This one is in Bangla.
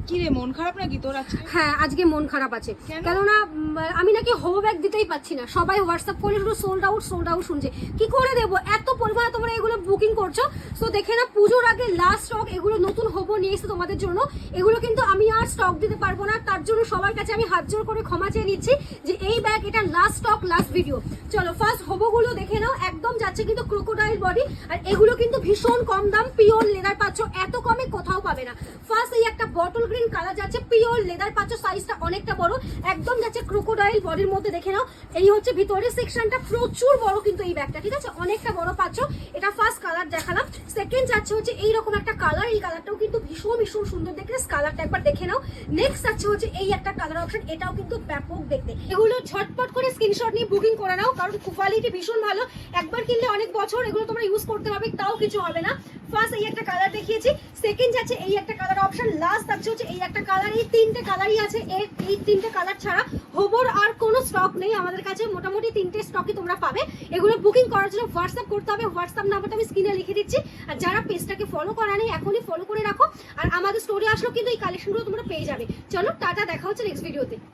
কি রে, মন খারাপ নাকি তোর আজকে? হ্যাঁ, আজকে মন খারাপ আছে, কেননা আমি নাকি হোমো ব্যাগ দিতেই পাচ্ছি না। সবাই হোয়াটসঅ্যাপ করে শুধু সোল্ড আউট শুনছে। কি করে দেবো, এত পরিমাণে তোমরা এগুলো বুকিং করছো। তো দেখে না, পুজোর আগে লাস্ট স্টক এগুলো নতুন হোমো নিয়ে এসে তোমাদের জন্য। এগুলো কিন্তু আমি আর স্টক দিতে পারবো না, তার জন্য সবার কাছে আমি হাত জোর করে ক্ষমা চেয়ে নিচ্ছি যে এই ব্যাগ এটা লাস্ট স্টক, লাস্ট ভিডিও। চলো ফার্স্ট হোমোগুলো দেখে নাও। একদম যাচ্ছে কিন্তু ক্রোকোডাইল বডি, আর এগুলো কিন্তু ভীষণ কম দাম, পিওর লেদার পাচ্ছ, এত কমে কোথাও পাবে না। ফার্স্ট এই একটা বটল গ্রিন কালার যাচ্ছে, পিওর লেদার পাচ্ছ, সাইজটা অনেকটা বড়, একদম যাচ্ছে ক্রোকোডাইল বডির মধ্যে। দেখে নাও, এই হচ্ছে ভিতরের সেকশনটা, প্রচুর বড় কিন্তু এই ব্যাগটা, ঠিক আছে, অনেকটা বড় পাচ্ছ। এটা ফার্স্ট কালার দেখালাম। সেকেন্ড যাচ্ছে হচ্ছে এইরকম একটা কালার, এই কালারটাও কিন্তু ভীষণ ভীষণ সুন্দর দেখতে, কালারটা একবার দেখে নাও। নেক্সট যাচ্ছে হচ্ছে এই একটা কালার অপশন, এটাও কিন্তু ব্যাপক দেখতে। এগুলো ঝটপট করে স্ক্রিনশট নিয়ে বুকিং করে নাও, কারণ কোয়ালিটি ভীষণ ভালো। একবার কিনলে অনেক বছর এগুলো তোমরা ইউজ করতে পারবে, তাও কিছু হবে না। ফার্স্ট এই একটা কালার দেখিয়েছি, সেকেন্ড যাচ্ছে এই একটা কালার অপশন, লাস্ট যাচ্ছে হচ্ছে এই একটা কালার। এই তিনটে কালারই আছে, এই তিনটে কালার ছাড়া হোবোর আর কোনো স্টক নেই আমাদের কাছে। মোটামুটি তিনটে স্টকই তোমরা পাবে। এগুলো বুকিং করার জন্য হোয়াটসঅ্যাপ করতে হবে, হোয়াটসঅ্যাপ নাম্বারটা আমি স্ক্রিনে লিখে দিচ্ছি। আর যারা পেজটাকে ফলো করা নেই, এখনই ফলো করে রাখো। আর আমাদের স্টোরি আসলো কিন্তু এই কালেকশনগুলো তোমরা পেয়ে যাবে। চলো টাটা, দেখা হচ্ছে নেক্সট ভিডিওতে।